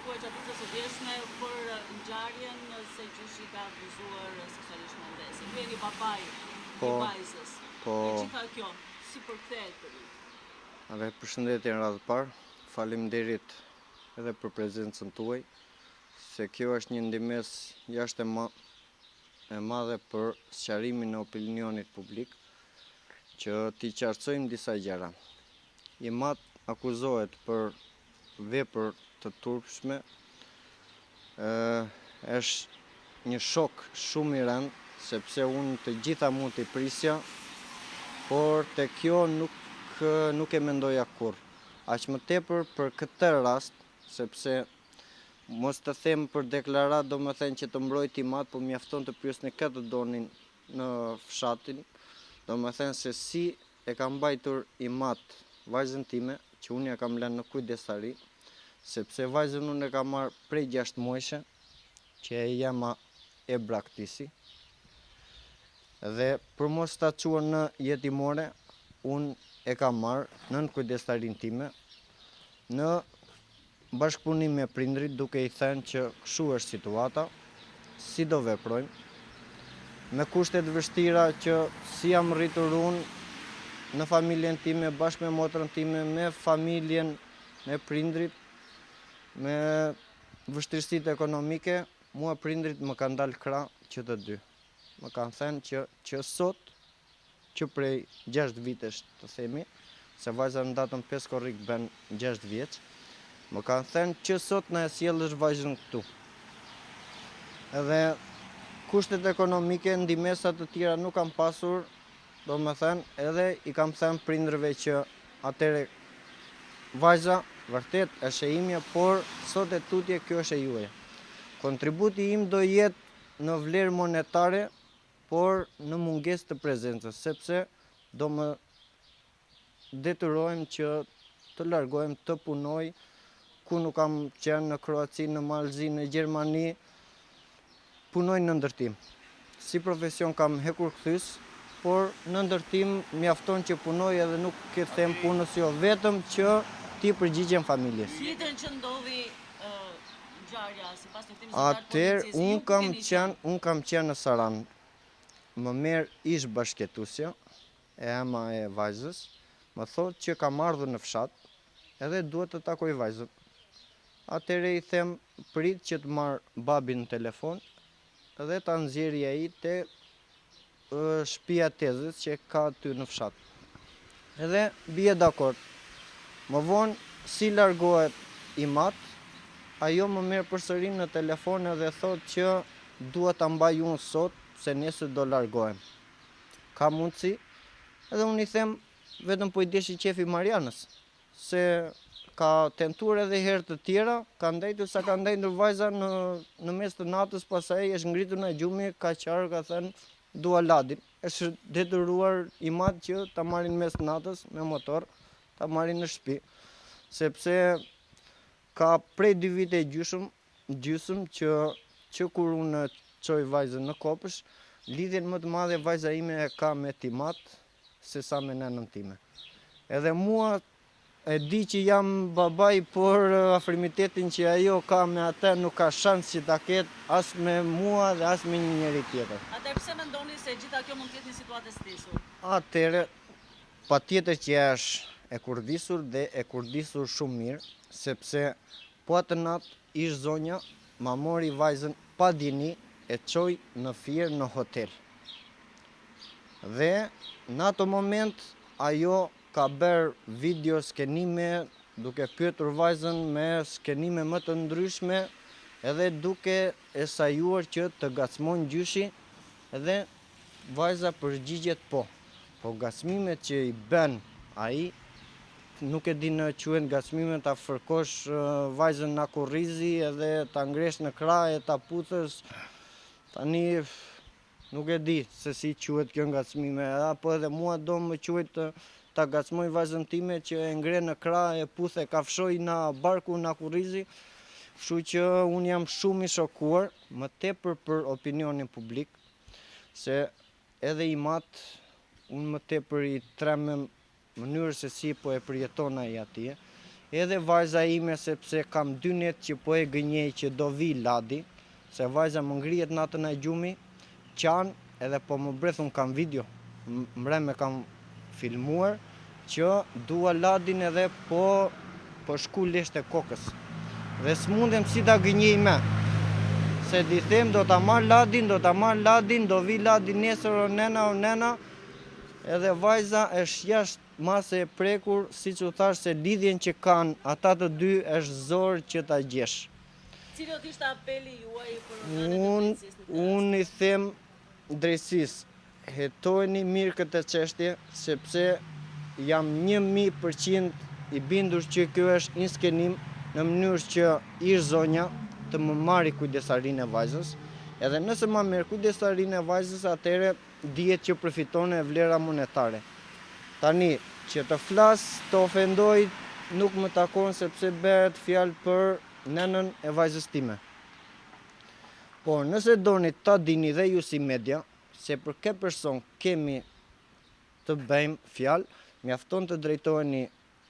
komunikua gjatë ditës së djeshme për ngjarjen se gjyshi ka akuzuar seksualisht Mendes. Ju jeni babai i vajzës. Po. E gjitha kjo, si përkthehet për ju? Dhe përshëndetje në radhë parë, faleminderit edhe për prezencën tuaj, se kjo është një ndihmës jashtë e madhe për sqarimin e opinionit publik, që t'i qartësojmë disa gjëra. Imat akuzohet për vepër të turpshme, është një shok shumë i rëndë, sepse unë të gjitha mund t'i prisja, por të kjo nuk e mendoja kur. Aq më tepër për këtë rast, sepse mos të them për deklarat, do më thënë që të mbrojt Imat, po mjafton të pyesni këtë donin në fshatin, do më thënë se si e kam mbajtur Imat vajzën time, që unë ja kam lënë në kujdestari, sepse vajzën unë e kam marrë prej 6 muajshe, që e jema e braktisi, dhe për mos ta çuar në jetimore, unë e kam marrë nën kujdestarin time, në bashkëpunim me prindrit, duke i thënë që kështu është situata, si do veprojmë, me kushtet vështira që si jam rritur unë në familjen time, bashkë me motrën time, me familjen, me prindrit, me vështirësitë ekonomike, mua prindrit më kanë dalë krah që të dy. Më kanë thënë që sot, që prej 6 vitesh të themi, se vajza në datën 5 korrik ben 6 vjeç, më kanë thënë që sot na e sjellësh vajzën këtu. Edhe kushtet ekonomike, ndihmesa të tjera nuk kam pasur, do më thënë, edhe i kam thënë prindrëve që atëre vajza vërtet është e imja, por sot e tutje kjo është e juaja. Kontributi im do jetë në vlerë monetare, por në mungesë të prezencës, sepse do më detyrohem që të largohem, të punoj, ku nuk kam qenë në Kroaci, në Malzi, në Gjermani, punoj në ndërtim. Si profesion kam hekur kthys, por në ndërtim mjafton që punoj edhe nuk e them punës jo, vetëm që ti përgjigjem familjes. Si jetën që ndodhi ngjarja sipas të themit Atëherë unë kam qenë në Saran. Më merr ish bashkëtuesja, e ema e vajzës, më thotë që kam ardhur në fshat, edhe duhet të takoj vajzën. Atëherë i them prit që të marr babin në telefon, edhe ta nxjerrë ai te shtëpia tezës që ka aty në fshat. Edhe bie dakord. Më vonë si largohet Imat, ajo më merr përsëri në telefon edhe thotë që duhet ta mbaj unë sot, se nesër do largohem. Ka mundësi? Edhe unë i them, vetëm po i deshi qefi Marianës, se ka tentuar edhe herë të tjera, ka ndajtur sa ka ndajtur vajza në mes të natës, pastaj është ngritur në gjumi, ka qarë, ka thënë, dua ladin. Është detyruar Imat që ta marrin mes natës me motor, ta marrin në shtëpi, sepse ka prej 2 vite gjysmë që kur unë çoj vajzën në Kopësh, lidhjen më të madhe vajza ime e ka me Imat se sa me nënën time. Edhe mua e di që jam babai, por afrimitetin që ajo ka me atë nuk ka shans që ta ketë as me mua dhe as me një njeri tjetër. Atëherë pse mendoni se gjitha kjo mund të jetë një situatë e stresur? Atëherë patjetër që është e kurdisur dhe e kurdisur shumë mirë, sepse po atë natë ish zonja ma mori vajzën pa dini, e çoi në firë në hotel. Dhe në ato moment ajo ka bërë video skenime, duke pyetur vajzën me skenime më të ndryshme, edhe duke e sajuar që të gacmon gjyshi, edhe vajza përgjigjet po. Po gacmimet që i bën ai, nuk e di në quhen gacmime, ta fërkosh vajzën në kurrizi edhe ta ngresh në krah e ta puthësh. Tani nuk e di se si quhet kjo ngacmime, apo edhe mua do më quhet ta gacmoj vajzën time që e ngre në krah, e puthe, kafshoj në barku, në kurrizi. Kështu që unë jam shumë i shokuar, më tepër për opinionin publik, se edhe Imat, unë më tepër i trem me mënyrë se si po e përjeton ai atje. edhe vajza ime, sepse kam 2 net që po e gënjej që do vi Ladi, se vajza më ngrihet natën e gjumi, qanë edhe po më brethun kam video, mreme kam filmuar, që dua Ladin edhe po shku lesht e kokës. Dhe s'mundem si ta gënjej me, se di them do ta marr Ladin, do vi Ladin nesër o nena, edhe vajza është jashtë mase e prekur, si që thash se lidhjen që kanë ata të dy është zorë që ta gjesh. Cili do t'ishte apeli juaj për organet e policisë? Unë i them drejtësisë, hetojni mirë këtë çështje, sepse jam 1000% i bindur që kjo është një skenim në mënyrë që ish zonja të më marri kujdesarinë e vajzës, edhe nëse ma merr kujdesarinë e vajzës, atëre dihet që përfiton e vlera monetare. Tani, që të flas, të ofendoj, nuk më takon sepse bëhet fjalë për nënën e vajzës time. Por nëse doni ta dini dhe ju si media, se për këtë person kemi të bëjmë fjalë, mjafton të drejtoheni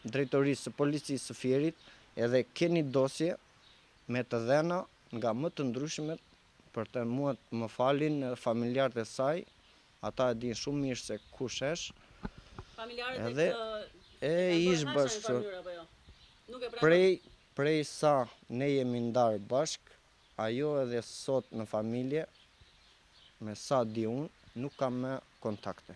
drejtorisë së policisë së Fierit, edhe keni dosje me të dhëna nga më të ndryshmet, për të mua më falin familjarët e saj, ata e din shumë mirë se kush është. Familjarët e ish bashkë. Nuk e pranoj. Prej sa ne jemi ndarë bashk, ajo edhe sot në familje, me sa di unë, nuk kam me kontakte.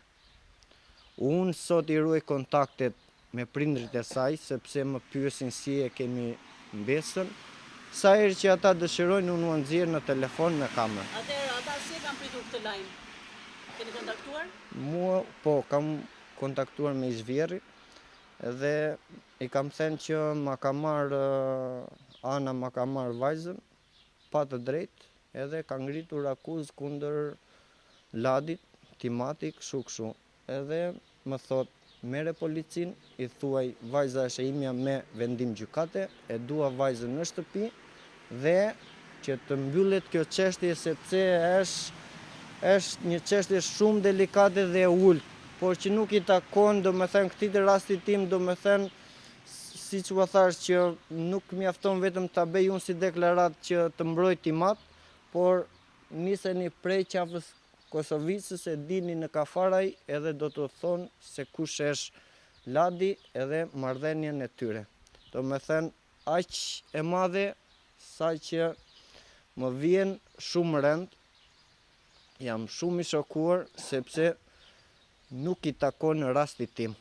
Unë sot i ruaj kontaktet me prindrit e saj, sepse më pyesin si e kemi mbesën. Sa herë që ata dëshirojnë, unë u nxjerr në telefon me kamerë. Atëherë, ata si e kanë pritur këtë lajm? Keni kontaktuar? Mua, po, kam kontaktuar me Izvjerri, edhe i kam thënë që Ana ma ka marrë vajzën, pa të drejtë, edhe ka ngritur akuzë kundër Ladit, Timati, kështu. Edhe më thot, mere policin, i thuaj vajza është e imja me vendim gjykate, e dua vajzën në shtëpi, dhe që të mbyllet kjo çështje sepse është një çështje shumë delikate dhe e ulët, por që nuk i takon, do me thënë këtij rastit tim, do me thënë, si që thash që nuk mjafton vetëm ta bëj unë si deklarat që të mbroj Timat, por niseni prej qafës Kosovicës, e dini në kafaraj edhe do të thonë se kush është Ladi edhe marrëdhënien e tyre. Do me thënë, aq e madhe sa që më vjen shumë rënd, jam shumë i shokuar sepse nuk i takon në rastit tim.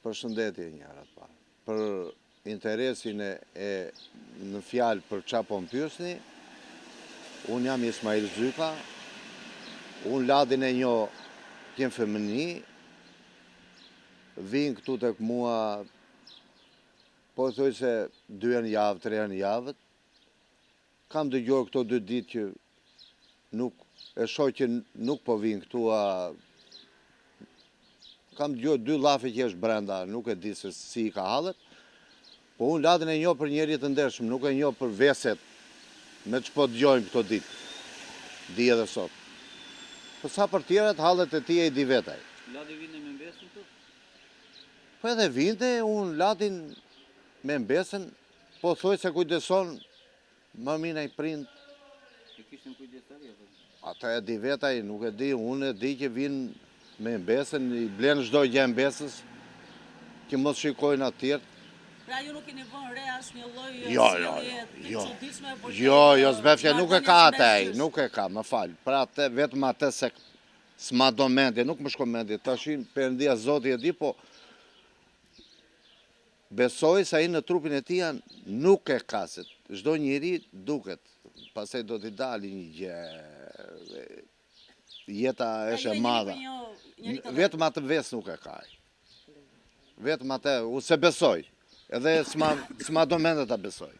Përshëndetje njëra pa. Për interesin e në fjalë për qa po më pyesni, unë jam Ismail Zyka, unë Ladin e njo t'jem femëni, vinë këtu tek mua, po thoj se 2 javë, 3 javët, kam dëgjuar këto 2 ditë që nuk, e shoh që nuk po vinë këtu kam dëgjuar 2 llafe që është brenda, nuk e di se si i ka hallet, po unë Ladin e njoh për njeri të ndershëm, nuk e njoh për veset me që po dëgjojmë këto ditë, di edhe sot. Po sa për tjerat, hallet e tij e di vetaj. Ladi vinte me mbesën këtu? Po edhe vinte, unë Ladin me mbesën, po thoj se kujdeson më mina i prind. E kishin kujdesari apo? Ata e di vetaj, nuk e di, unë e di që vinë me mbesën, i blenë çdo gjë mbesës, që mos shikojnë atë tjerë. Pra ju nuk keni vënë re asnjë lloj çuditshme, por Jo, zbefja nuk e ka atë, nuk e ka, më fal. Pra atë vetëm atë se s'ma do mendje, nuk më shko mendje. Tashin Perëndia Zoti e di, po besoj se ai në trupin e tij nuk e ka, se çdo njeri duket. Pastaj do t'i dalë një gjë. Jeta është e madhe. Vetëm atë ves nuk e ka. Vetëm atë, u se besoj. Edhe s'ma do mendje ta besoj.